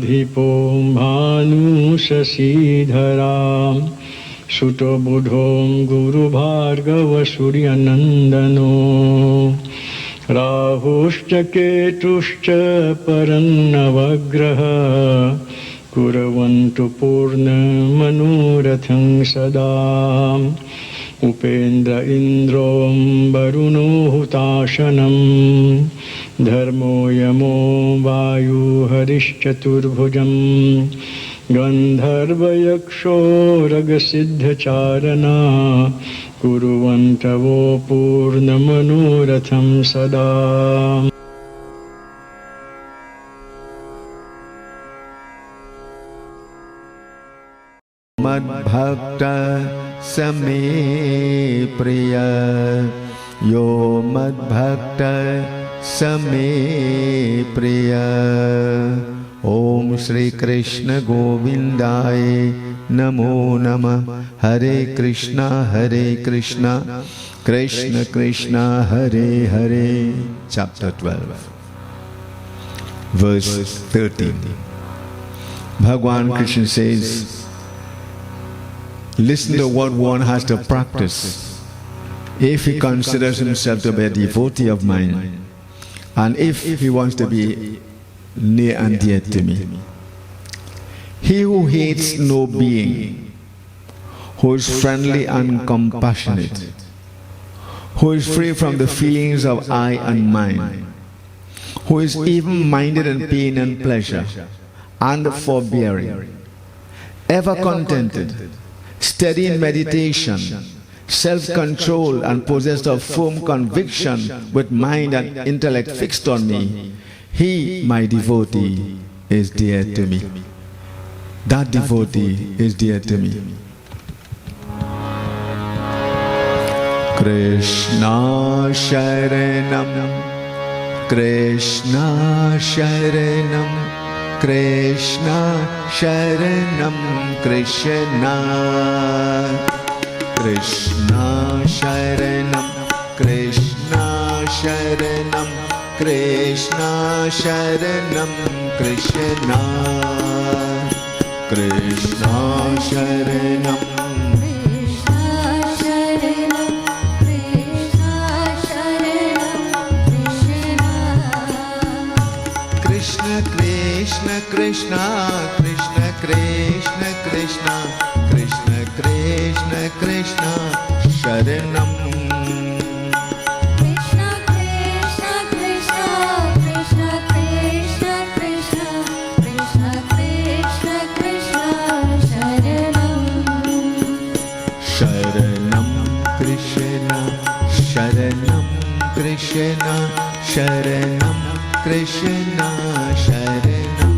अधिपो भानुशशीधरां सुतो बुधो गुरुभार्गव सूर्यनन्दनो राहुश्च केतुश्च परन्नवग्रह कुर्वन्तु पूर्णमनोरथं सदा उपेन्द्र इन्द्रो वरुणो हुताशनं धर्मो यमो वायु हरिश्चतुर्भुजं गन्धर्वयक्षो रगसिद्धचारणा कुर्वन्तवो पूर्णमनोरथं सदा। मद्भक्त समे प्रिय यो मद्भक्त समे प्रिय। ओम श्री कृष्ण गोविंदाय नमो नमः। हरे Krishna Krishna Krishna Hare Hare. Chapter 12 verse 13. Bhagwan Krishna says, listen to what one has to practice if he considers himself to be a devotee of mine, and if he wants to be near and dear to me. He who hates no being, who is friendly and compassionate, who is free from the feelings of I and mine, who is even-minded in pain and pleasure, and forbearing, ever contented, steady in meditation, self-control and possessed of firm conviction with mind and intellect fixed on me, he, my devotee, is dear to me. That devotee is dear to me. Krishna Sharanam, Krishna Sharanam, Krishna Sharanam, Krishna, Krishna Sharanam, Krishna Sharanam, Krishna Sharanam, Krishna, Krishna Sharanam, Krishna Krishna Krishna Krishna Krishna Krishna Krishna Krishna Sharanam. Krishna Krishna Krishna Krishna Krishna Krishna Krishna Krishna Krishna Sharanam. Sharanam Krishna Sharanam Krishna Sharanam Krishna Sharanam.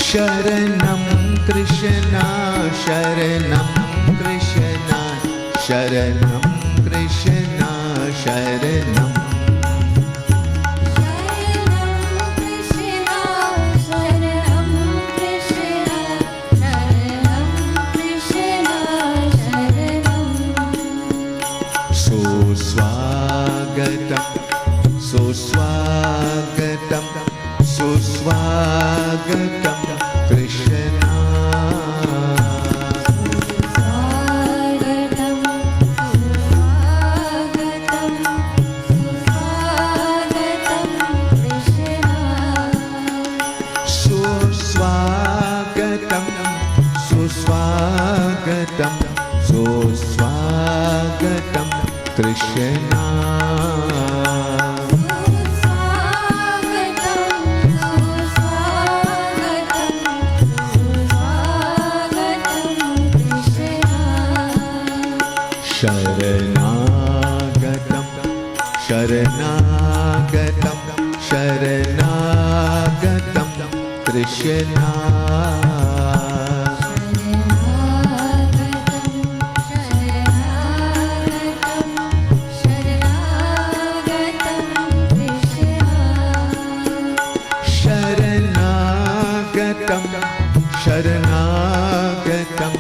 Sharanam Krishna Sharanam Krishna Sharanam Krishna Sharanam. Suswagatam, Suswagatam, Krishna. Suswagatam, Suswagatam, Suswagatam, Krishna. Sharanagatam, Sharanagatam, Sharanagatam, Krishna. Sharanagatam, Sharanagatam,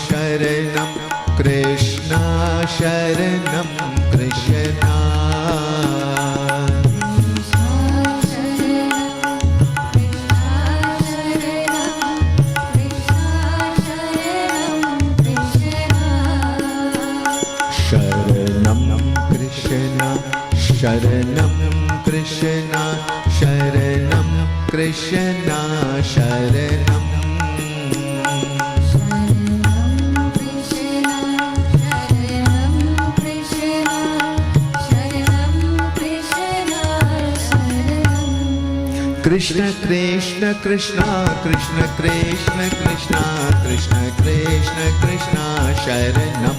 Sharanam Krishna Sharanam Krishna Sharanam Krishna Sharanam Krishna Sharanam Krishna Sharanam Krishna Krishna Krishna Krishna Krishna Krishna Krishna Krishna Krishna Sharanam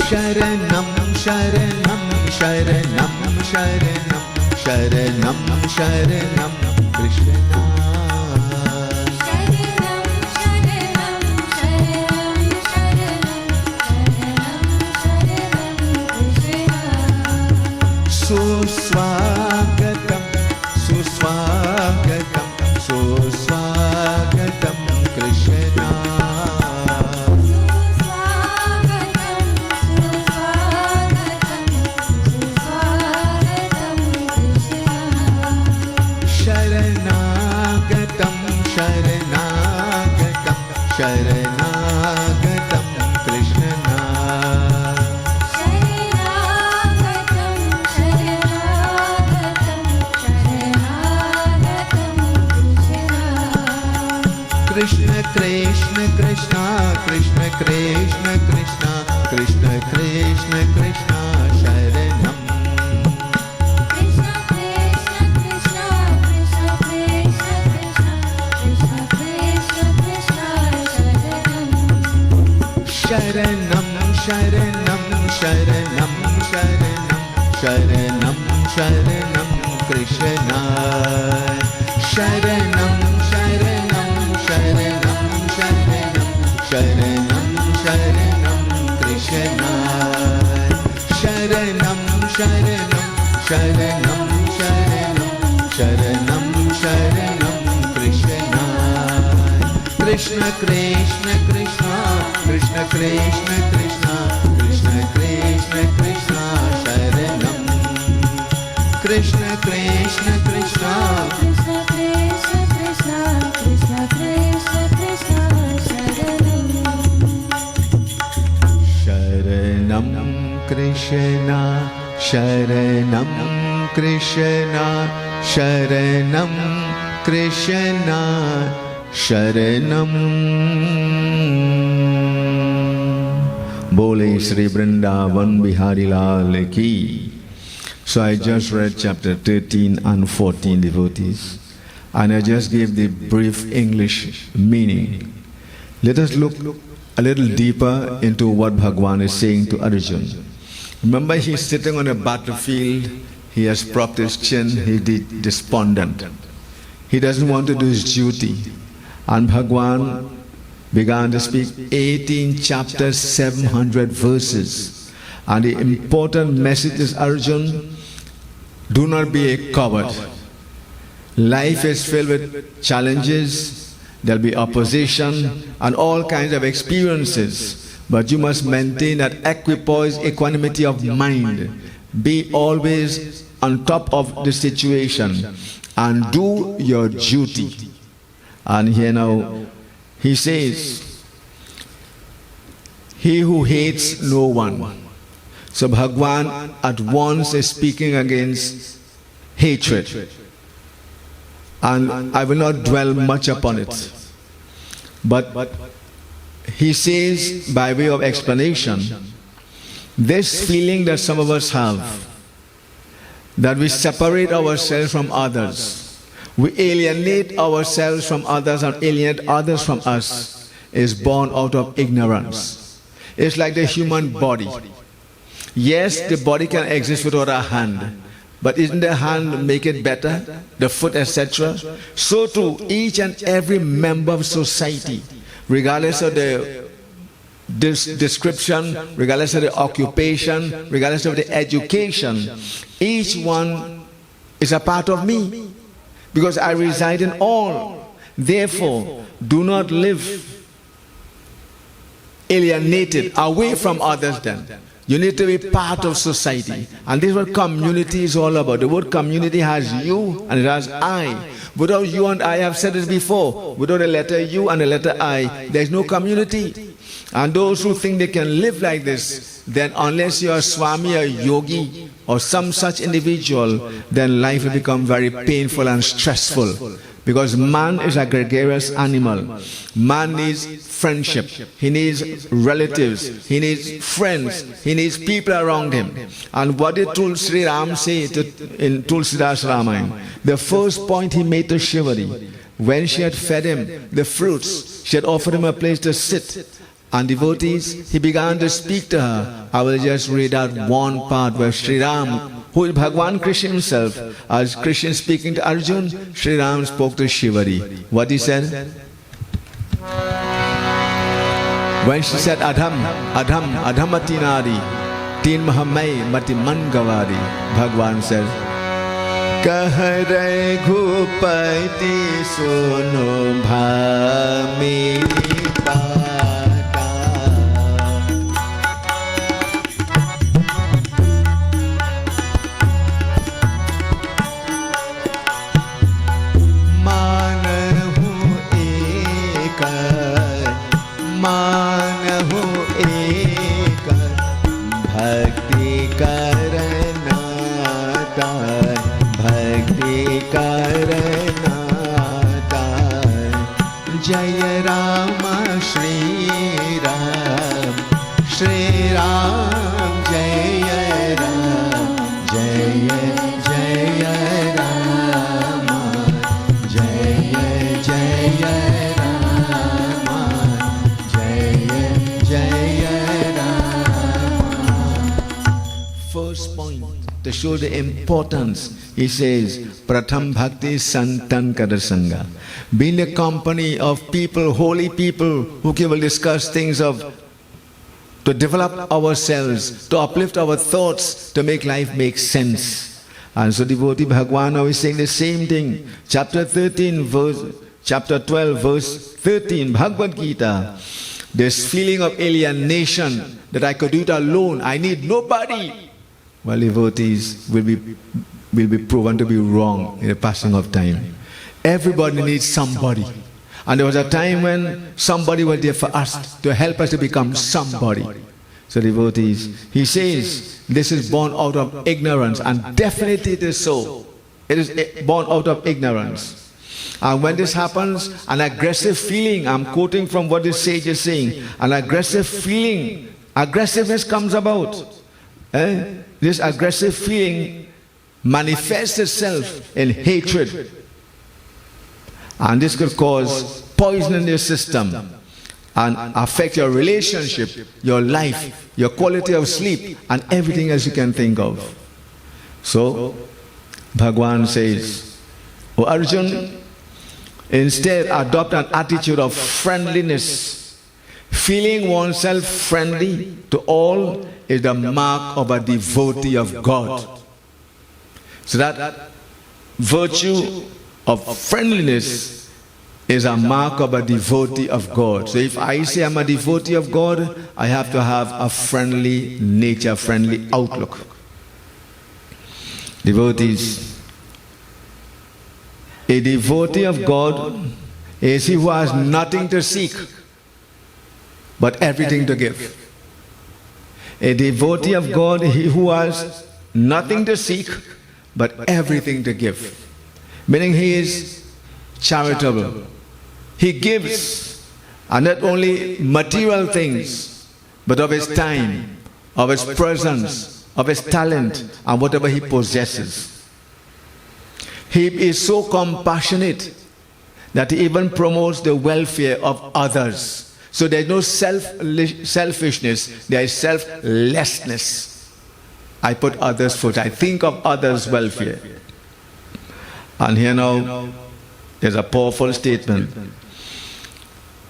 Sharanam Sharanam Sharanam Sharanam Sharanam Sharanam Krishna Suswagatam Suswagatam Suswagatam Krishna Sharanagatam Sharanagatam Sharanagatam Krishna Krishna Krishna Krishna Krishna Krishna Krishna Krishna Krishna Krishna Sharanam Krishna Krishna Krishna Krishna Krishna Krishna Krishna Krishna Sharanam Sharanam Sharanam Sharanam Sharanam Sharanam Krishna Sharanam Sharanam Sharanam Sharanam Sharanam Sharanam Krishna Sharanam Sharanam Sharanam Sharanam Sharanam Sharanam Krishna Krishna Krishna Krishna Krishna Krishna Krishna Krishna Krishna Krishna Sharanam Krishna Krishna Krishna Krishna Krishna Krishna Krishna Krishna Krishna Sharanam Krishna Sharanam Krishna Sharanam Krishna Sharanam Bole Sri Vrindavan Bihari Lal Ki. So I just read chapter 13 and 14, devotees, and I just gave the brief English meaning. Let us look a little deeper into what Bhagwan is saying to Arjuna. Remember, he's sitting on a battlefield, he has propped his chin, he's despondent. He doesn't want to do his duty. And Bhagwan began to speak 18 chapters, 700 verses. And the important message is, Arjuna, do not be a coward. Life is filled with challenges, there'll be opposition and all kinds of experiences. But you must maintain that equipoise, equanimity of mind. Be always on top of the situation and do your duty. And here now, he says, he who hates no one. So Bhagwan at once is speaking against hatred. And I will not dwell much upon it. But he says, by way of explanation, this feeling that some of us have, that we separate ourselves from others, we alienate ourselves from others and alienate others from us, is born out of ignorance. It's like the human body. Yes, the body can exist without a hand, but isn't the hand make it better? The foot, etc. So too, each and every member of society, regardless of the description, regardless of the occupation, regardless of the education, each one is a part of me, because I reside in all. Therefore, do not live alienated, away from others then. You need to be part of society. And this is what community is all about. The word community has you and it has I. Without you and I, have said it before, without the letter U and the letter I, there is no community. And those who think they can live like this, then unless you are a Swami or yogi or some such individual, then life will become very painful and stressful. Because man is a gregarious animal. Man needs friendship. He needs relatives. He needs friends. He needs people around him. And what did Tulsi Ram say in Tulsidas Ramayana? The first point he made to Shivari, when she had fed him the fruits, she had offered him a place to sit. And devotees, he began to speak to her. I will just read out one part where Sri Ram, who is Bhagwan Krishna himself, as Krishna speaking to Arjun, Sri Ram spoke to Shivari. What he said? When she said, Adham, Adham, Adhamati Nari, Teen Mahamai Mati Mangavari, Bhagwan said, Kahare Ghupati Sono Bhamiri Pa. Jaya Rama Shri Ram, Shri Ram, Jaya Ram, Jaya Jaya Rama, Jaya Jaya Rama, Jaya Jaya Rama. First point, to show the importance, he says, Pratham Bhakti Santan Kadasanga. Be in the company of people, holy people, who will discuss things to develop ourselves, to uplift our thoughts, to make life make sense. And so devotee Bhagwan now is saying the same thing. Chapter 12, verse 13, Bhagavad Gita. This feeling of alienation, that I could do it alone, I need nobody. Well, devotees will be proven to be wrong in the passing of time. Everybody needs somebody. And there was a time when somebody was there for us, to help us to become somebody. So devotees, he says, this is born out of ignorance, and definitely it is so. It is born out of ignorance. And when this happens, an aggressive feeling, I'm quoting from what this sage is saying, an aggressive feeling, aggressiveness comes about. This aggressive feeling manifests itself in hatred. And this could cause poison in your system and affect your relationship, your life, your quality of sleep, and everything else you can think of. So, Bhagwan says, O Arjun, instead adopt an attitude of friendliness. Feeling oneself friendly to all is the mark of a devotee of God. So that virtue of friendliness is a mark of a devotee of God. So if I say I'm a devotee of God, I have to have a friendly nature, friendly outlook. Devotees, a devotee of God is he who has nothing to seek but everything to give. A devotee of God is he who has nothing to seek but everything to give. Meaning he is charitable. He gives, and not only material things, but of his time, of his presence, of his talent, and whatever he possesses. He is so compassionate that he even promotes the welfare of others. So there is no selfishness, there is selflessness. I put others first, I think of others' welfare. And here now, there's a powerful statement.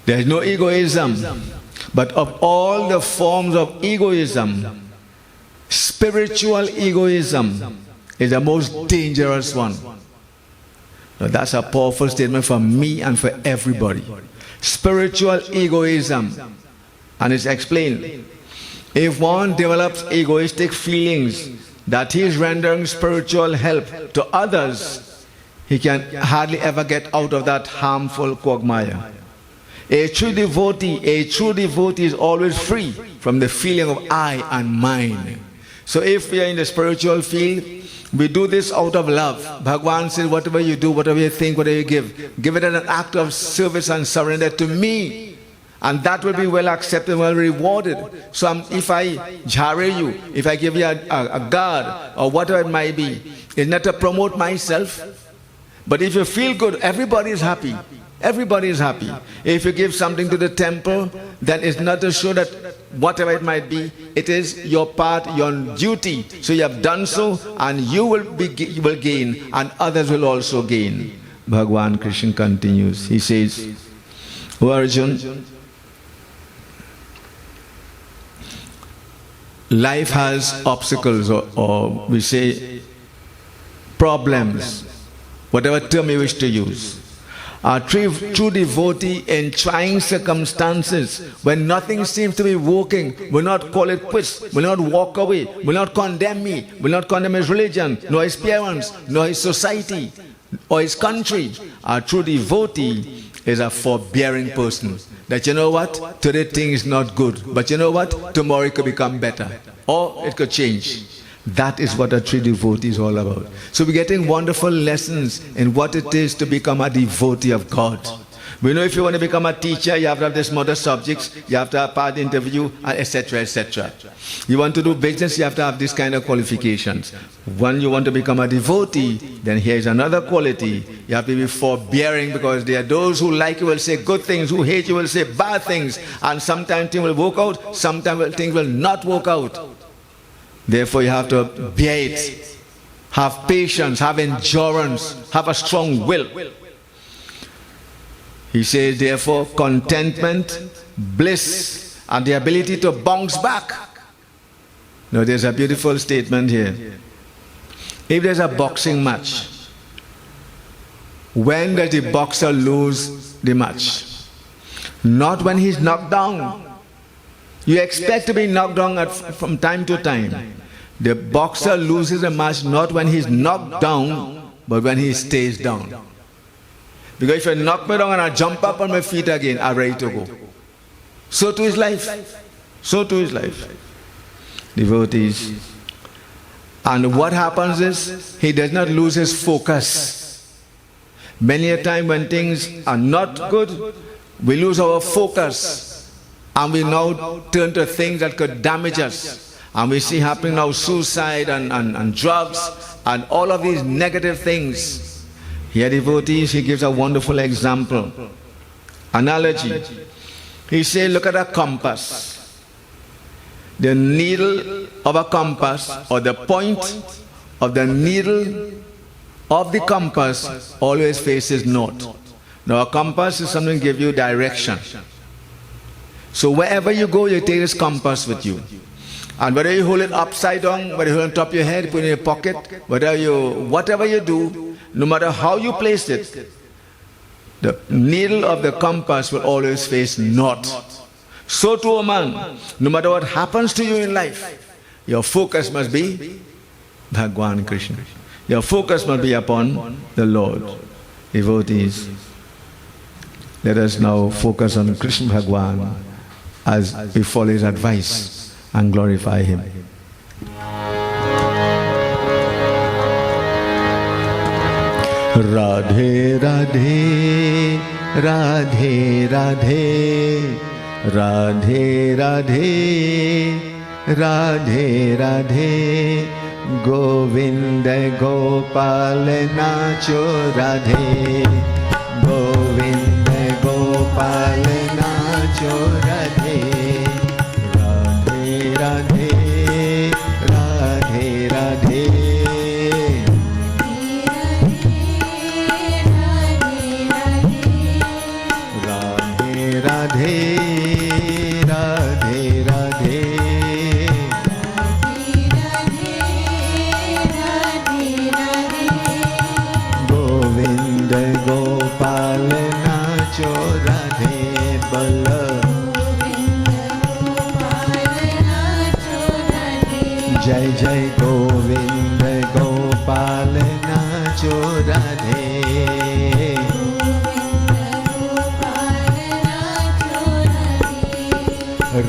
There is no egoism. But of all the forms of egoism, spiritual egoism is the most dangerous one. Now, that's a powerful statement for me and for everybody. Spiritual egoism. And it's explained. If one develops egoistic feelings that he is rendering spiritual help to others, he can hardly ever get out of that harmful quagmire. A true devotee is always free from the feeling of I and mine. So if we are in the spiritual field, we do this out of love. Bhagavan says, whatever you do, whatever you think, whatever you give it as an act of service and surrender to me. And that will be well accepted, well rewarded. So if I jhare you, if I give you a guard, or whatever it might be, it's not to promote myself. But if you feel good, everybody is happy. Everybody is happy. If you give something to the temple, then it's not to show that whatever it might be, it is your part, your duty. So you have done so, and you will gain, and others will also gain. Bhagavan Krishna continues. He says, O Arjun, life has obstacles, or we say problems, whatever term you wish to use. A true devotee in trying circumstances, when nothing seems to be working, will not call it quits, will not walk away, will not condemn me, will not condemn his religion, nor his parents, nor his society, or his country. A true devotee is a forbearing person. That you know what, today thing is not good, but you know what, tomorrow it could become better, or it could change. That is what a true devotee is all about. So we're getting wonderful lessons in what it is to become a devotee of God. We know if you want to become a teacher, you have to have these other subjects, you have to have part interview, etc., etc. You want to do business, you have to have this kind of qualifications. When you want to become a devotee, then here's another quality. You have to be forbearing, because there are those who like you will say good things, who hate you will say bad things, and sometimes things will work out, sometimes things will not work out. Therefore you have to bear it. Have patience, have endurance, have a strong will. He says, therefore, contentment, bliss, and the ability to bounce back. Now there's a beautiful statement here. If there's a boxing match, when does the boxer lose the match? Not when he's knocked down. You expect to be knocked down from time to time. The boxer loses a match not when he's knocked down, but when he stays down. Because if you knock me down and I jump up on my feet again, I'm ready to go. So to his life. So to his life. Devotees. And what happens is, he does not lose his focus. Many a time when things are not good, we lose our focus. And we now turn to things that could damage us. And we see happening now suicide and drugs and all of these negative things. Here, devotees, he gives a wonderful example. Analogy. He says, look at a compass. The needle of a compass, or the point of the needle of the compass, always faces north. Now, a compass is something that gives you direction. So wherever you go, you take this compass with you. And whether you hold it upside down, whether you hold it on top of your head, put it in your pocket, whatever you do, no matter how you place it, the needle of the compass will always face north. So to a man, no matter what happens to you in life, your focus must be Bhagavan Krishna. Your focus must be upon the Lord. Devotees, let us now focus on Krishna Bhagavan as we follow his advice and glorify him. Radhe Radhe Radhe Radhe Radhe Radhe Radhe Radhe Govinda Gopal Nacho Radhe Govinda Gopal Nacho Radhe Radhe Radhe Radhe Radhe Radhe जय जय गोविंद गोपाल नाचो राधे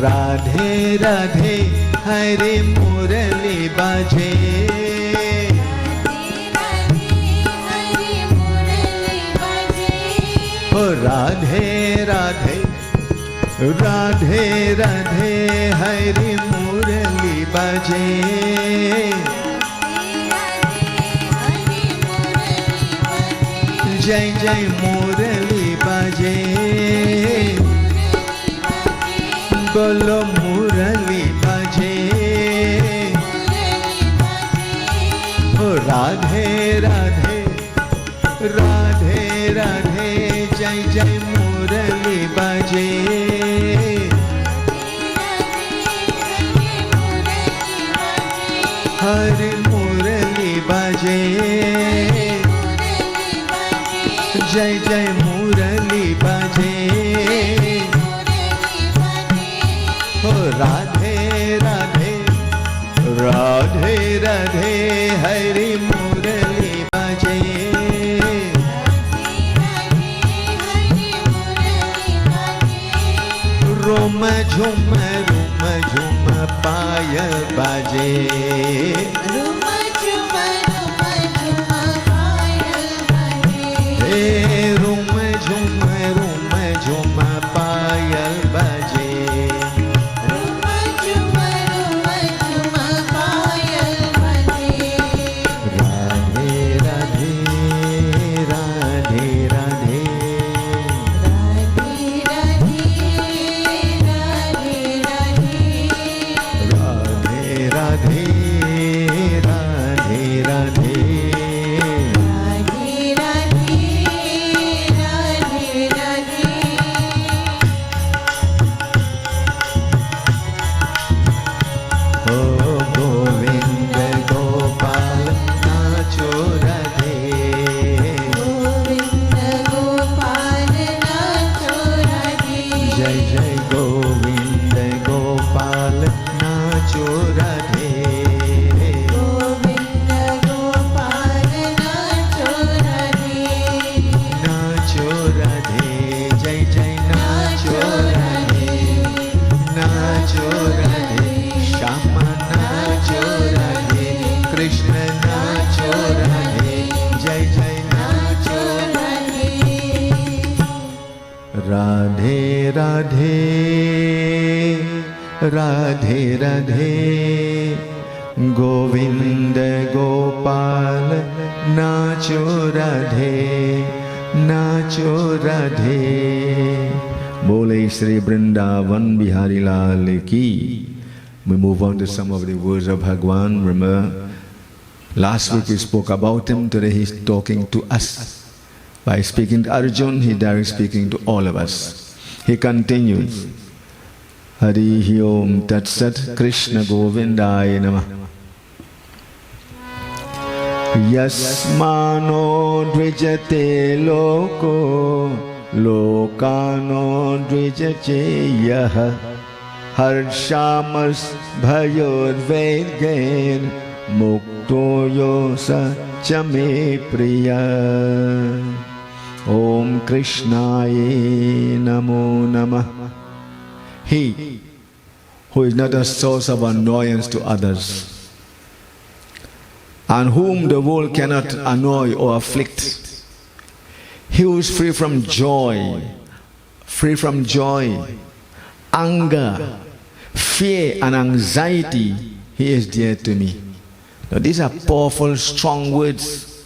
राधे राधे हरे मुरली बाजे ओ राधे राधे राधे राधे हरे मुरली बाजे जय जय मुरली बाजे बोलो मुरली बाजे ओ राधे राधे राधे राधे जय जय मुरली बाजे हरे मुरली बाजे जय जय मुरली बाजे ओ राधे राधे राधे राधे हरि मुरली बाजे रोम झुम पायल बाजे रोम झुम पायल बाजे राधे राधे राधे राधे राधे राधे राधे राधे राधे गोविंद गोपाल नाचो राधे नाचो राधे बोले श्री वृंदावन बिहारी लाल की. We move on to some of the words of Bhagwan. Remember, last week we spoke about him. Today he's talking to us. By speaking to Arjun, he directly speaking to all of us. He continues. Hari Om Tat Sat Krishna Govindaya Namah. Yasmano dvijate loko lokano dvijate yaha harshamas bhayor vedgain mukto yosa chame priya. Om Krishnaya Namo Namah. He who is not a source of annoyance to others, and whom the world cannot annoy or afflict. He who is free from joy, anger, fear and anxiety, he is dear to me. Now these are powerful, strong words.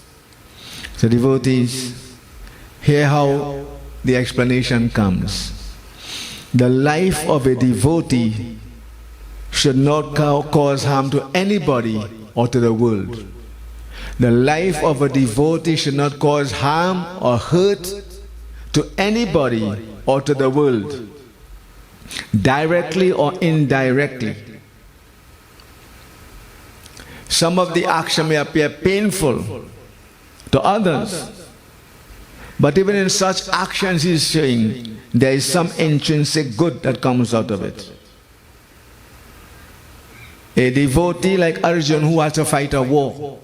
So devotees, hear how the explanation comes. The life of a devotee should not cause harm to anybody or to the world. The life of a devotee should not cause harm or hurt to anybody or to the world, directly or indirectly. Some of the action may appear painful to others, but even in such actions he is saying, there is some intrinsic good that comes out of it. A devotee like Arjun who has to fight a war,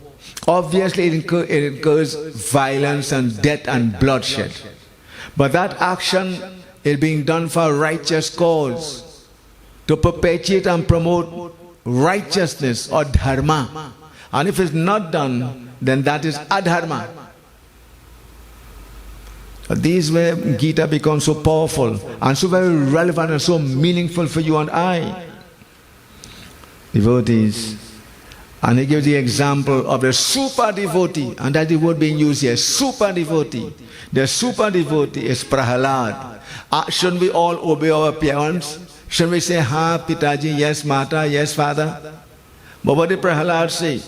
obviously it incurs violence and death and bloodshed. But that action is being done for a righteous cause, to perpetuate and promote righteousness or dharma. And if it's not done, then that is adharma. These where Gita becomes so powerful and so very relevant and so meaningful for you and I. Devotees. And he gives the example of the super devotee, and that the word being used here, super devotee. The super devotee is Prahalad. Shouldn't we all obey our parents? Shouldn't we say, Ha, Pitaji, yes, Mata, yes, Father? But what did Prahalad say?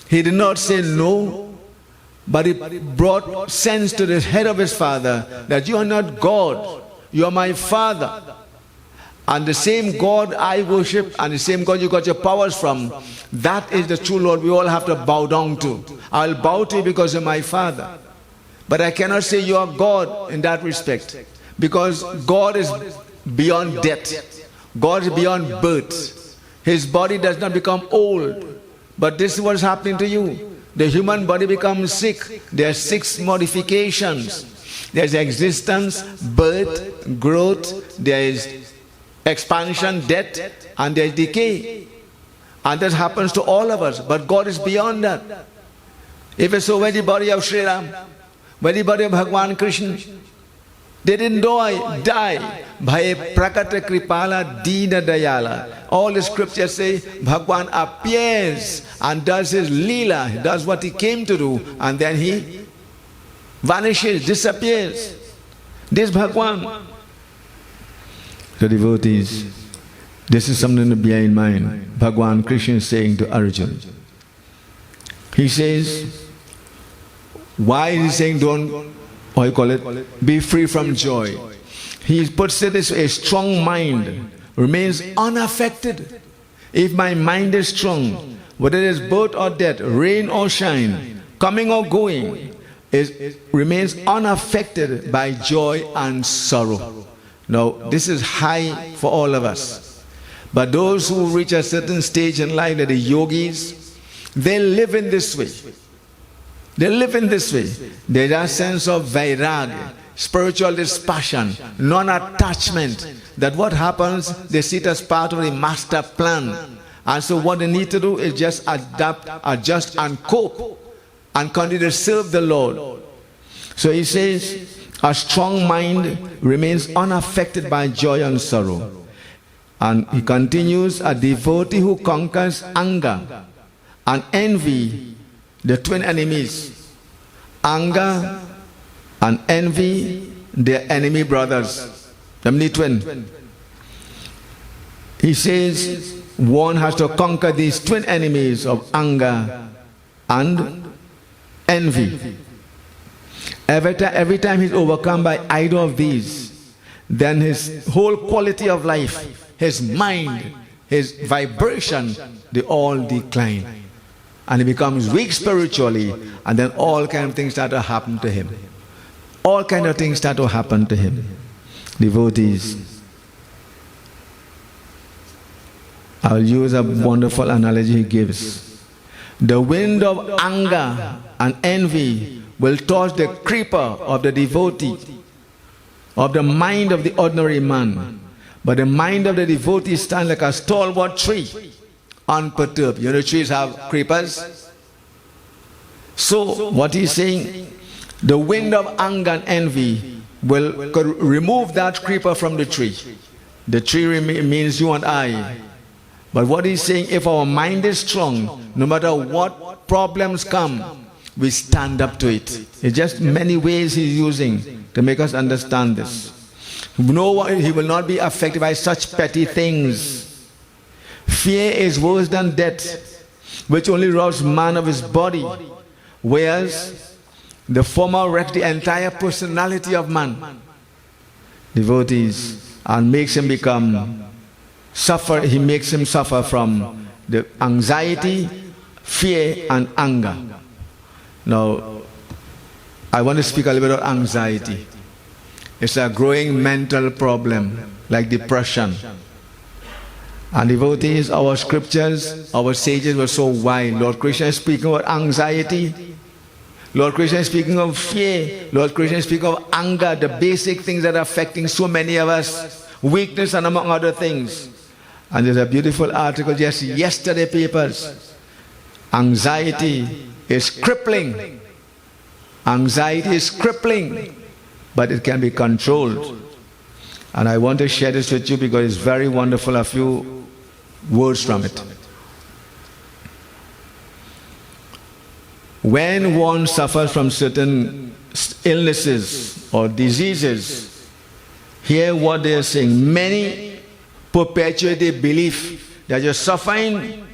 He did not say no, but he brought sense to the head of his father that you are not God, you are my father. And the same God I worship and the same God you got your powers from, that is the true Lord we all have to bow down to. I'll bow to you because you're my father. But I cannot say you are God in that respect, because God is beyond death. God is beyond birth. His body does not become old. But this is what's happening to you. The human body becomes sick. There are 6 modifications. There's existence, birth, growth, there is expansion, death, and there's decay. And that happens to all of us. But God is beyond that. If it's so, where the body of Sri Ram, where the body of Bhagwan Krishna, they didn't die. Bhaye prakata kripala dina dayala. All the scriptures say Bhagwan appears and does his leela, he does what he came to do, and then he vanishes, disappears. This Bhagwan. So devotees, this is something to bear in mind. Bhagwan Krishna is saying to Arjuna. He says, why is he saying don't, be free from joy? He puts it this way, a strong mind remains unaffected. If my mind is strong, whether it is birth or death, rain or shine, coming or going, it remains unaffected by joy and sorrow. Now, this is high for all of us. But those who reach a certain stage in life, like the yogis, they live in this way. They live in this way. There's a sense of vairag, spiritual dispassion, non-attachment, that what happens, they see it as part of the master plan. And so what they need to do is just adapt, adjust and cope and continue to serve the Lord. So he says, a strong mind remains unaffected by joy and sorrow. And he continues, a devotee who conquers anger and envy, the twin enemies. Anger and envy, they're enemy brothers. Namely twin. He says one has to conquer these twin enemies of anger and envy. Every time he's overcome by either of these, then his whole quality of life, his mind, his vibration, they all decline. And he becomes weak spiritually, and then all kind of things start to happen to him. All kind of things start to happen to him. Devotees, I'll use a wonderful analogy he gives. The wind of anger and envy will toss the creeper of the devotee, of the mind of the ordinary man. But the mind of the devotee stands like a stalwart tree, unperturbed. You know, trees have creepers. So what he's saying, the wind of anger and envy could remove that creeper from the tree. The tree means you and I. But what he's saying, if our mind is strong, no matter what problems come, we stand up to it. It's just many ways he's using to make us understand this. No, he will not be affected by such petty things. Fear is worse than death, which only robs man of his body, whereas the former wrecks the entire personality of man. Devotees, and makes him suffer. He makes him suffer from the anxiety, fear, and anger. Now, I want to speak a little bit about anxiety. It's a growing mental problem, like depression. And devotees, our scriptures, our sages were so wide. Lord Krishna is speaking about anxiety. Lord Krishna is speaking of fear. Lord Krishna is speaking of anger, the basic things that are affecting so many of us. Weakness and among other things. And there's a beautiful article just yesterday papers. Anxiety is crippling. Anxiety is crippling, but it can be controlled. And I want to share this with you because it's very wonderful, a few words from it. When one suffers from certain illnesses or diseases, hear what they are saying. Many perpetuate the belief that you're suffering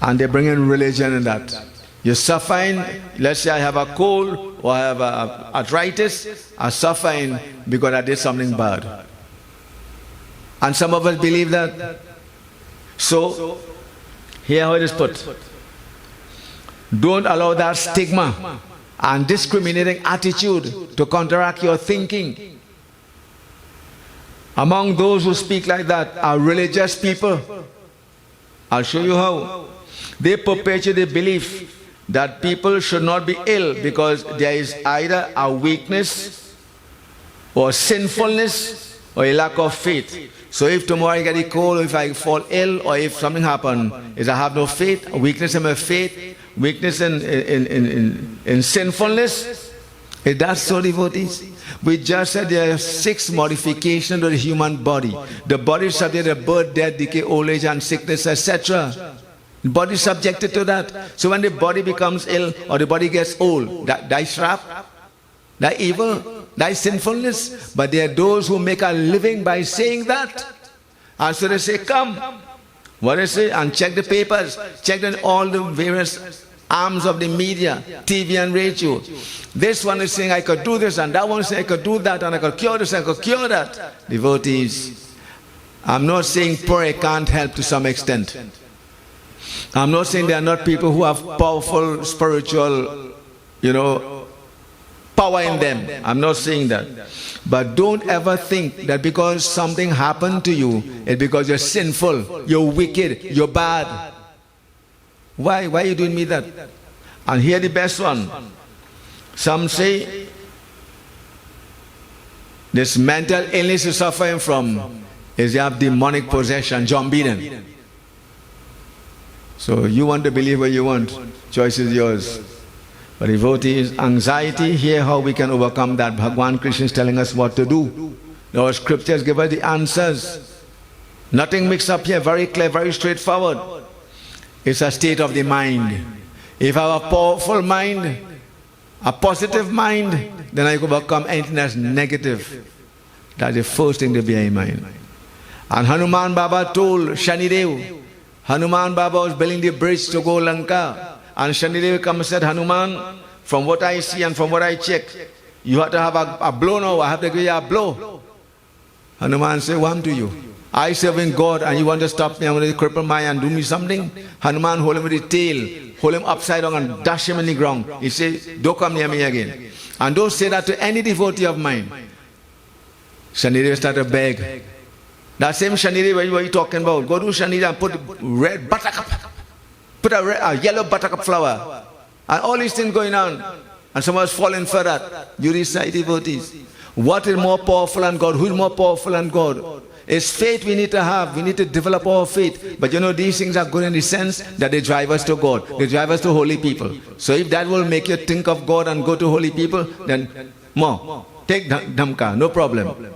and they bring in religion in that. You're suffering, let's say I have a cold or I have arthritis, I'm suffering because I did something bad. And some of us believe that. So, here how it is put. Don't allow that stigma and discriminating attitude to counteract your thinking. Among those who speak like that are religious people. I'll show you how. They perpetuate the belief that people should not be ill because there is either a weakness or sinfulness or a lack of faith. So if tomorrow I get a cold, or if I fall ill, or if something happens, is I have no faith, a weakness in my faith, weakness in sinfulness. Is that so, devotees? We just said there are 6 modifications of the human body. The body is subject to birth, death, decay, old age, and sickness, etc. The body is subjected to that. So when the body becomes ill or the body gets old, that is trap, that evil, that is sinfulness. But there are those who make a living by saying that. And so they say, come, what is it? And check the papers, check in all the various arms of the media, TV and radio. This one is saying I could do this, and that one is saying I could do that, and I could cure this, and I could cure that. Devotees, I'm not saying prayer can't help to some extent. I'm not saying there are not people who have powerful spiritual, power in them. I'm not saying that. But don't ever think that because something happened to you, it's because you're sinful, you're wicked, you're bad. Why are you doing me that? And here the best one. Some say this mental illness you're suffering from is you have demonic possession, John Beaton. So you want to believe what you want. Choice is yours. But devotees, anxiety, hear how we can overcome that. Bhagwan Krishna is telling us what to do. Our scriptures give us the answers. Nothing mixed up here, very clear, very straightforward. It's a state of the mind. If I have a powerful mind, a positive mind, then I can overcome anything that's negative. That's the first thing to bear in mind. And Hanuman Baba told Shanidev, Hanuman Baba was building the bridge to go Lanka. And Shanidev come and said, Hanuman, from what I see and from what I check, you have to have a blow now. I have to give you a blow. Hanuman said, what to you? I serving God and you want to stop me, I'm going to cripple my and do me something? Hanuman hold him with the tail, hold him upside down and dash him in the ground. He says, don't come near me again. And don't say that to any devotee of mine. Shanidev started to beg. That same Shanidev what you talking about, go to Shanidev and put red buttercup, put a yellow buttercup flower, and all these things going on. And someone's falling for that. You recite devotees. What is more powerful than God? Who is more powerful than God? It's faith we need to have. We need to develop our faith. But these things are good in the sense that they drive us to God. They drive us to holy people. So if that will make you think of God and go to holy people, then more. Take Dhamka, no problem.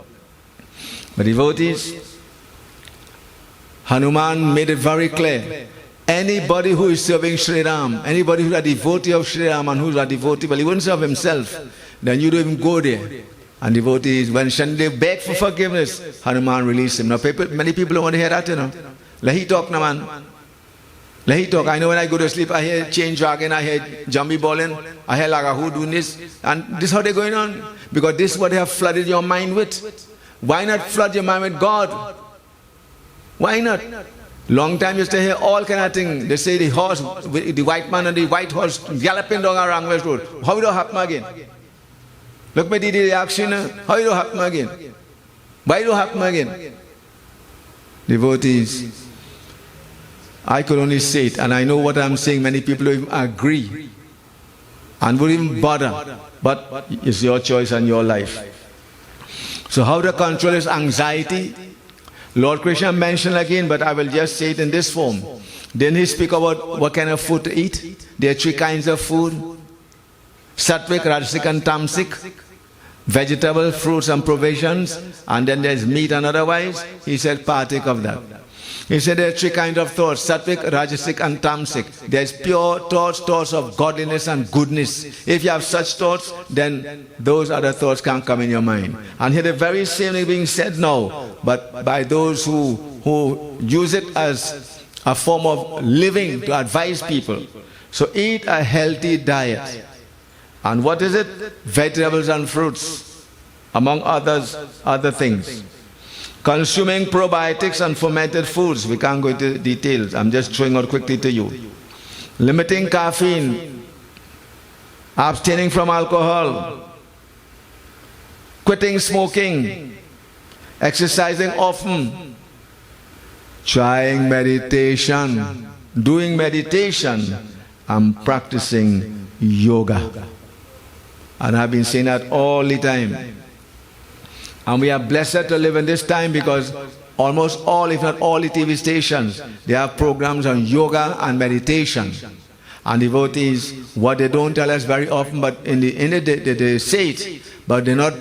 But devotees, Hanuman made it very clear. Anybody who is serving Sri Ram, anybody who is a devotee of Sri Ram and who is a devotee, but he wouldn't serve himself, then you don't even go there. And devotees, when Shanidev begged for forgiveness, Hanuman released him. Now many people don't want to hear that, Let he talk, man. Let he talk. I know when I go to sleep, I hear chain dragging, I hear Jambi bawling, I hear Lagahu doing this. And this is how they're going on. Because this is what they have flooded your mind with. Why not flood your mind with God? Why not? Long time you used to hear all kind of things. They say the horse, the white man and the white horse galloping down a Rangwest road. How will it happen again? Look at the reaction. How you happen again? Why you happen again? Devotees, I could only say it, and I know what I'm saying. Many people don't even agree and wouldn't even bother. But it's your choice and your life. So how to control this anxiety? Lord Krishna mentioned again, but I will just say it in this form. Didn't he speak about what kind of food to eat? There are 3 kinds of food: sattvic, rajasic and tamasic. Vegetable, fruits and provisions, and then there's meat and otherwise. He said partake of that. He said there are 3 kinds of thoughts: sattvic, rajasic and tamasic. There's pure thoughts, thoughts of godliness and goodness. If you have such thoughts, then those other thoughts can't come in your mind. And here the very same thing being said now, but by those who use it as a form of living to advise people. So eat a healthy diet. And what is it? Vegetables and fruits, among other things. Consuming probiotics and fermented foods. We can't go into details. I'm just throwing out quickly to you. Limiting caffeine. Abstaining from alcohol. Quitting smoking. Exercising often. Trying meditation. Doing meditation. And practicing yoga. And I've been saying that all the time. And we are blessed to live in this time because almost all, if not all the TV stations, they have programs on yoga and meditation. And devotees, what they don't tell us very often, but they say it, but they're not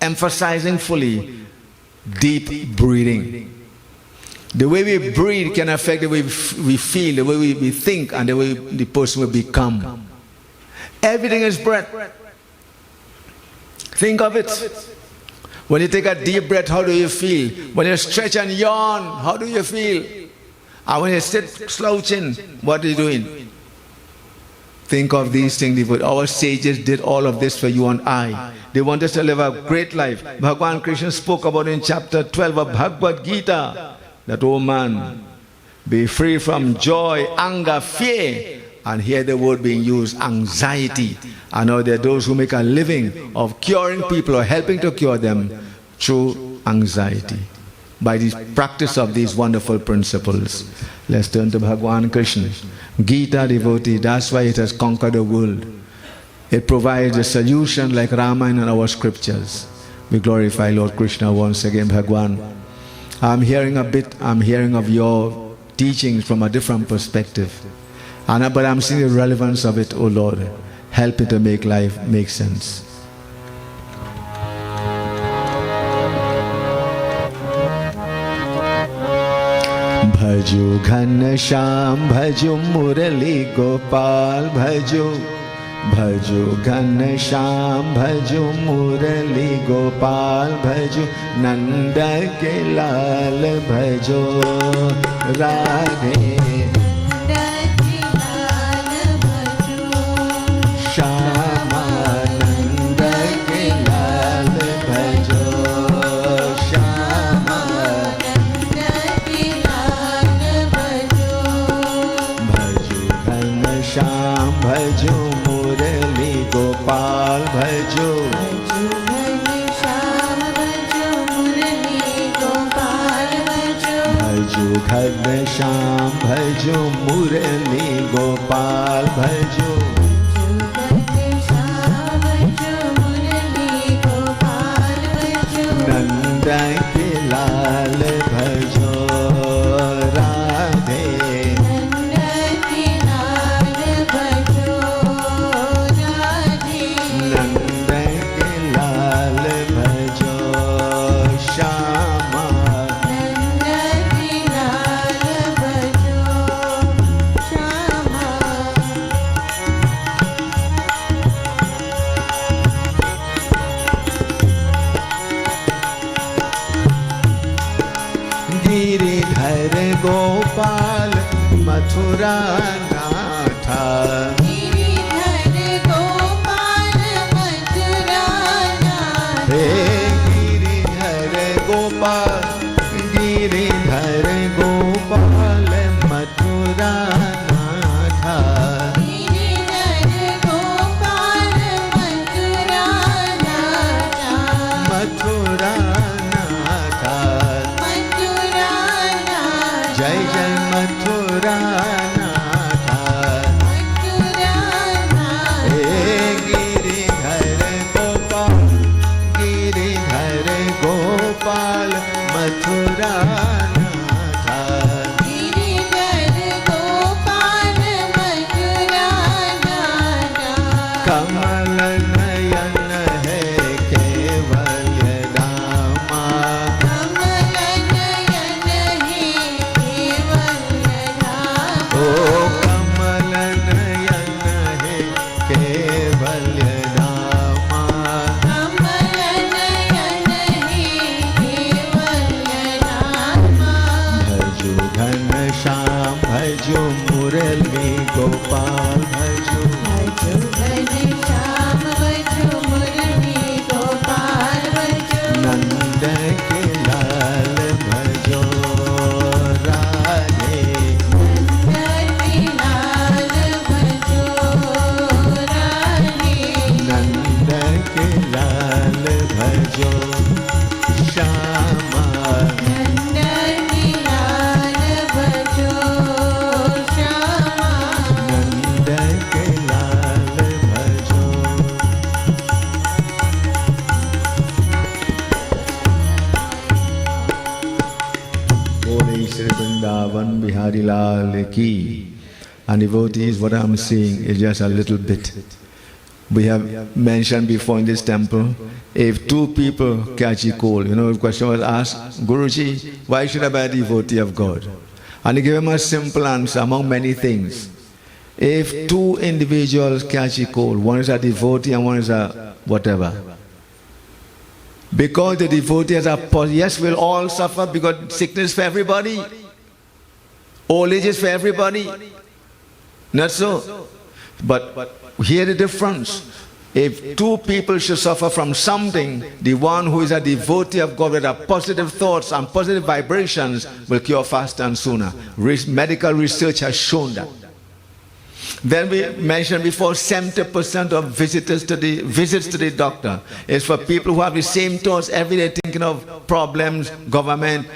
emphasizing fully deep breathing. The way we breathe can affect the way we feel, the way we think, and the way the person will become. Everything is breath. Think of it. When you take a deep breath, how do you feel? When you stretch and yawn, how do you feel? And when you sit slouching, what are you doing? Think of these things. Our sages did all of this for you and I. They want us to live a great life. Bhagavan Krishna spoke about in chapter 12 of Bhagavad Gita that, oh man, be free from joy, anger, fear. And here the word being used, anxiety. And now there are those who make a living of curing people or helping to cure them through anxiety. By the practice of these wonderful principles. Let's turn to Bhagavan Krishna. Gita, devotee, that's why it has conquered the world. It provides a solution like Ramayana and our scriptures. We glorify Lord Krishna once again, Bhagavan. I'm hearing of your teachings from a different perspective. But I'm seeing the relevance of it, oh Lord. Help it to make life make sense. Bhaju Ghan Sham, Bhaju Murali Gopal, Bhaju Ghan Sham, Bhaju Murali Gopal, Bhaju Nanda Ke Lal, Bhaju Radhe. Bhaju Murali Gopal, Bhaju Ghan Sham, Bhaju Murali Gopal, Bhaju Nanda Ke Lal, Bhaju Radhe. Gopal Mathura Natha, Giridhar Gopal Mathura Natha, Giridhar Gopal, Giridhar Gopal Mathura Natha, Giridhar Gopal Mathura Natha, And devotees, what I'm saying is just a little bit. We have mentioned before in this temple, if two people catch a cold, the question was asked, Guruji, why should I be a devotee of God? And he gave him a simple answer among many things. If two individuals catch a cold, one is a devotee and one is a whatever. Because the devotee has a, yes, we'll all suffer because sickness for everybody. Old age is for everybody. Not so. But hear the difference. If two people should suffer from something, the one who is a devotee of God with positive thoughts and positive vibrations will cure faster and sooner. Medical research has shown that. Then we mentioned before, 70% of visits to the doctor is for people who have the same thoughts every day, thinking of problems, government,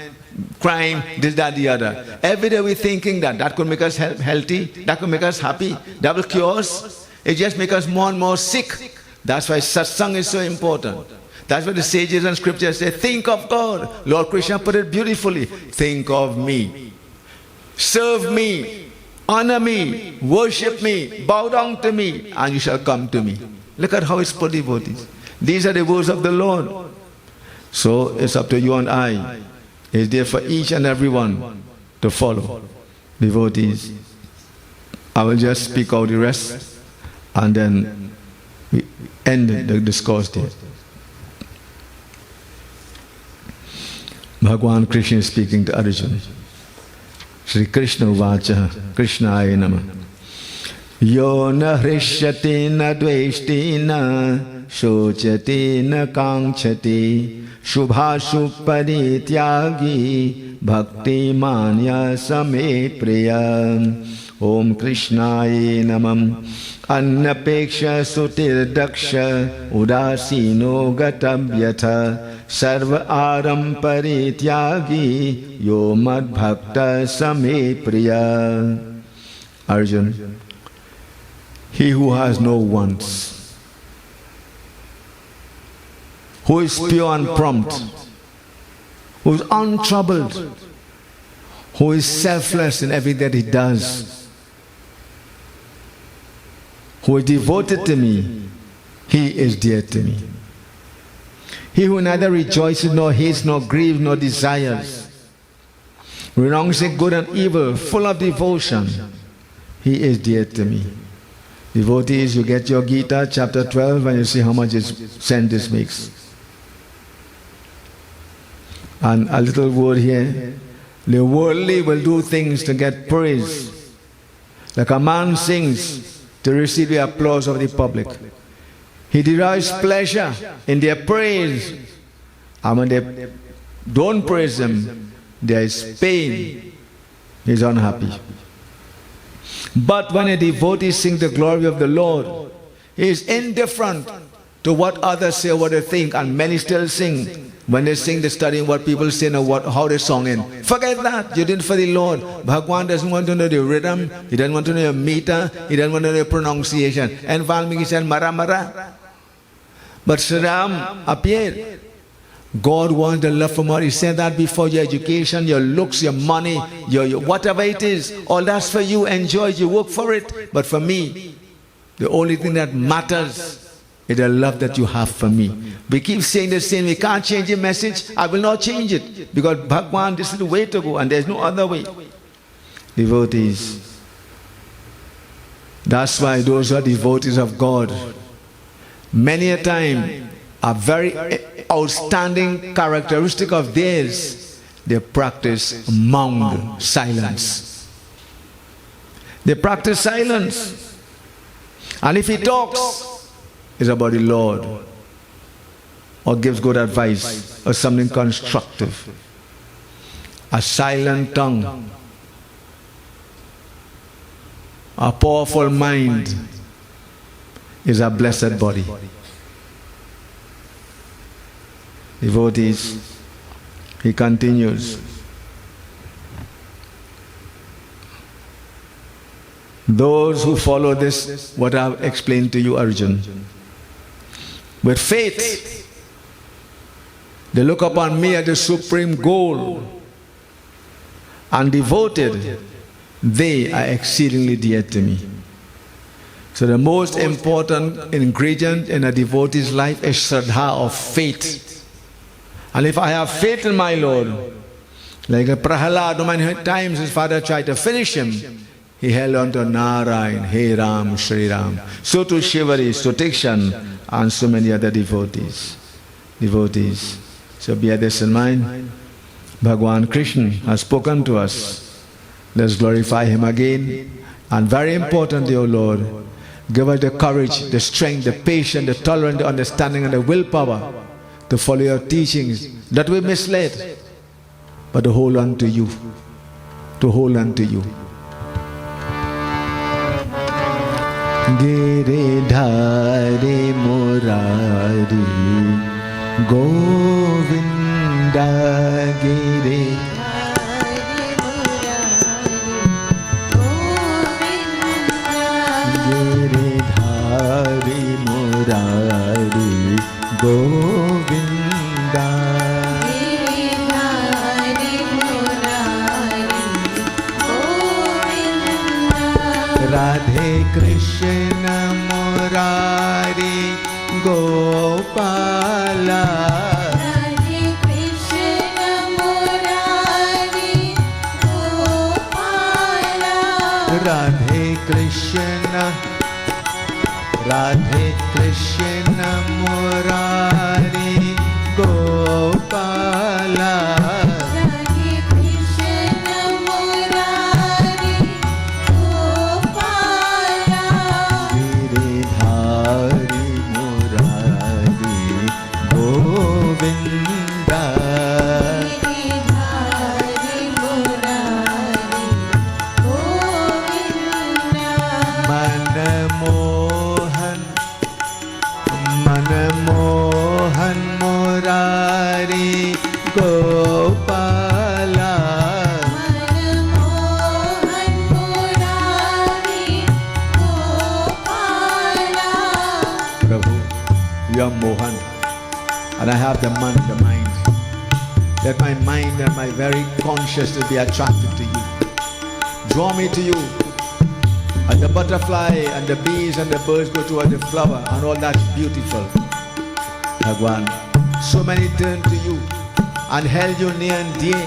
crime, this, that, the other. Every day we're thinking that could make us healthy, that could make us happy, that will cure us. It just makes us more and more sick. That's why satsang is so important. That's why the sages and scriptures say, think of God. Lord Krishna put it beautifully. Think of me. Serve me. Honor me. Worship me. Bow down to me. And you shall come to me. Look at how it's put, devotees. These are the words of the Lord. So it's up to you and I. It's there for each and every one to follow. Devotees. I will just speak out the rest and then we end the discourse there. Bhagwan Krishna is speaking to Arjuna. Shri Krishna Vacha, Krishnaya Namah. Yo na hrishyati na dveshti na shochati na kankshati shubhashu parityagi bhakti manya same priya. Om Krishnaya Namam. Annapeksha sutir daksha udasino gatavyatha sarva aram parityagi yo mad bhakta same priya. Arjun, he who has no wants, who is pure and prompt, who is untroubled, who is selfless in everything that he does, who is devoted to me, he is dear to me. He who neither rejoices nor hates nor grieves nor desires, renouncing good and evil, full of devotion, he is dear to me. Devotees, you get your Gita, chapter 12, and you see how much sense this makes. And a little word here. The worldly will do things to get praise. Like a man sings to receive the applause of the public. He derives pleasure in their praise. And when they don't praise him, there is pain. He is unhappy. But when a devotee sings the glory of the Lord, he is indifferent to what others say, what they think, and many still sing. When they sing, they're studying what people say and how they song in. Forget that. You did it for the Lord. Bhagwan doesn't want to know the rhythm. He doesn't want to know your meter. He doesn't want to know your pronunciation. And Valmiki said, Mara Mara. But Sri Ram appeared. God wants the love from us. He said that before your education, your looks, your money, your whatever it is, all that's for you. Enjoy it, you work for it. But for me, the only thing that matters is the love that you have for me. We keep saying the same. We can't change the message. I will not change it. Because Bhagwan, this is the way to go and there's no other way. Devotees. That's why those who are devotees of God, many a time, a very outstanding characteristic of theirs, they practice mound silence. They practice silence. And if he talks, it's about the Lord, or gives good advice, or something constructive. A silent tongue, a powerful mind is a blessed body. Devotees, he continues. Those who follow this, what I've explained to you, Arjun, with faith, they look upon me as the supreme goal, and devoted, they are exceedingly dear to me. So the most important ingredient in a devotee's life is Shraddha, of faith. And if I have faith in my Lord, like a Prahalad, many times his father tried to finish him, he held on to Narayan, Hey Ram, Shri Ram. So to Shivari, Sutikshan, and so many other devotees. Devotees. So bear this in mind. Bhagwan Krishna has spoken to us. Let's glorify him again. And very importantly, O Lord, give us the courage, the strength, the patience, the tolerance, the understanding, and the willpower to follow your teachings, that we misled, but to hold on to you. To hold on to you. Giridhari Murari Govinda Giridhari Murari Govinda Radhe Krishna Murari Gopala Radhe Krishna Murari Gopala Radhe Krishna Murari Gopala Radhe Krishna Murari Gopala Giridhari Murari Govinda Giridhari Murari Govinda Manmohan Murari Gopala Manmohan Murari Gopala Prabhu, you are Mohan, and I have the mind. Let my mind and my very consciousness be attracted to you. Draw me to you. And the butterfly and the bees and the birds go toward the flower, and all that's beautiful. Bhagwan, so many turn to you and held you near and dear.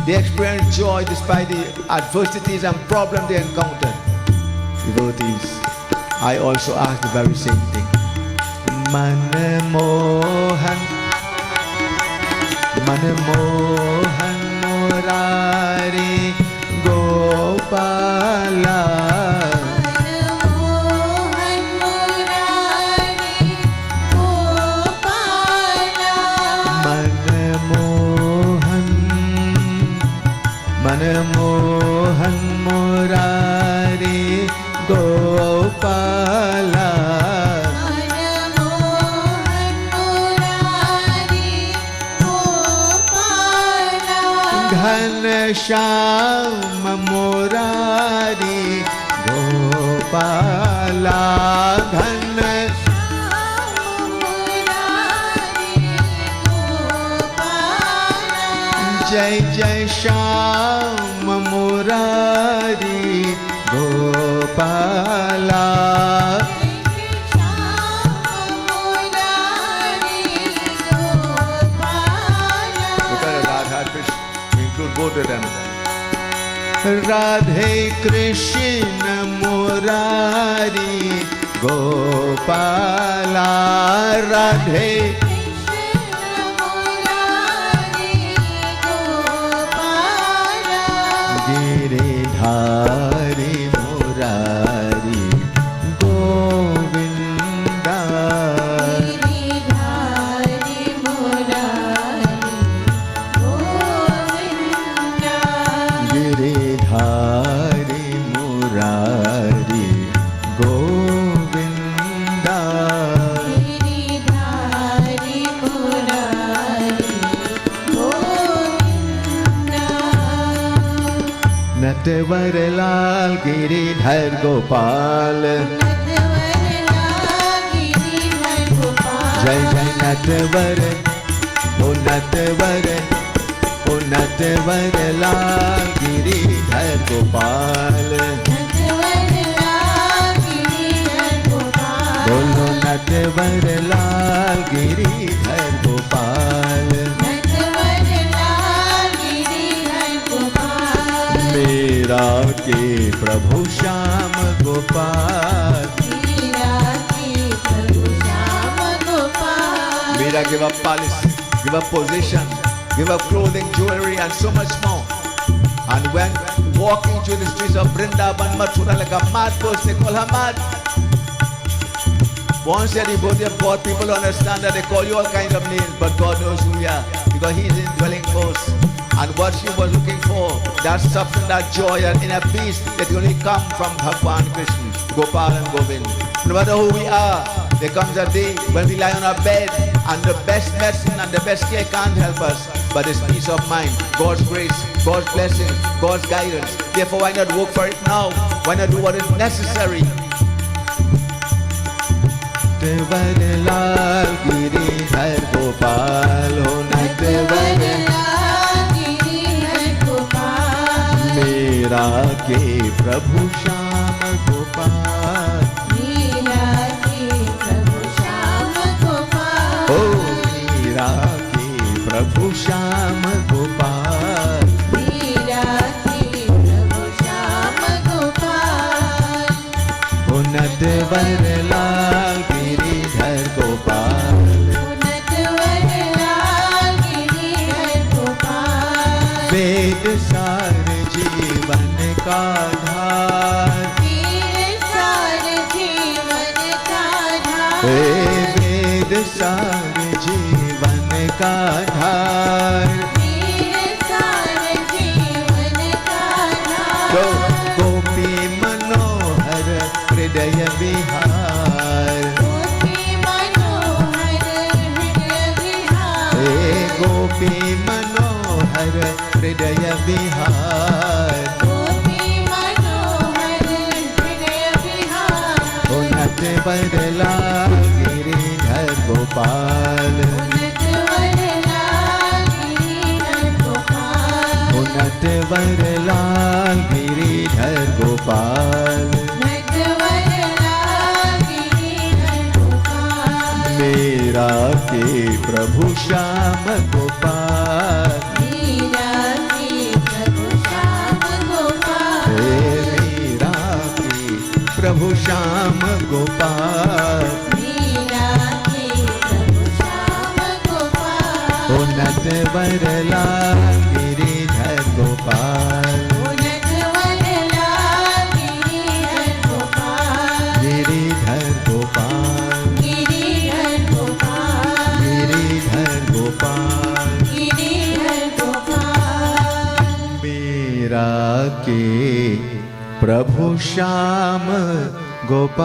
They experience joy despite the adversities and problems they encounter. Devotees, I also ask the very same thing. Manmohan Murari Gopala Manmohan Murari Gopala Manmohan Murari Gopala Manmohan Murari Gopala Ghanashyam Murari Gopala Ghanashyam Murari Gopala जय जय Shyam Murari Gopala Both of them. Radhe Krishna Murari Gopala Radhe Krishna Murari Gopala Giridhari Murari Govinda Giridhari Murari Govinda Giridhari Murari Govinda Giridhari Murari Govinda Natwar Lal Giridhar Gopal जय जय नटवर ओ नटवर लाल गिरिधर गोपाल बोलो नटवर लाल गिरिधर गोपाल मेरा के प्रभु श्याम गोपाल मेरा give up palace, give up position, give up clothing, jewelry and so much more. And when walking through the streets of Vrindavan, Mathura like a mad person, they call her mad. Once a devotee of God, people understand that they call you all kinds of names, but God knows who you are because He is in dwelling force. And what she was looking for, that substance, that joy, that inner peace, that can only come from Bhagwan Krishna, Gopal and Govind. No matter who we are, there comes a day when we lie on our bed and the best medicine and the best care can't help us, but it's peace of mind, God's grace, God's blessing, God's guidance. Therefore, why not work for it now? Why not do what is necessary? Natavarlal Giridhar Gopal, oh Natavarlal मेरा के प्रभु श्याम गोपाल मीरा के प्रभु श्याम गोपाल ओ मीरा के प्रभु श्याम गोपाल मीरा के प्रभु श्याम गोपाल ओ नटवरलाल गिरिधर गोपाल नटवरलाल गिरिधर गोपाल वेद सार जीवन का धार वेद सार जीवन का धार वेद सार जीवन का धार वेद सार जीवन का धार गोपी मनोहर हृदय विहार गोपी मनोहर हृदय विहार गोपी मनोहर हृदय विहार ओ नटवरलाल गिरिधर गोपाल ओ नटवरलाल गिरिधर गोपाल मेरा के प्रभु श्याम गोपाल मेरा के प्रभु श्याम गोपाल ओ नटवरलाल गिरिधर गोपाल गिरिधर गोपाल गिरिधर गोपाल मेरा के प्रभु श्याम गोपाल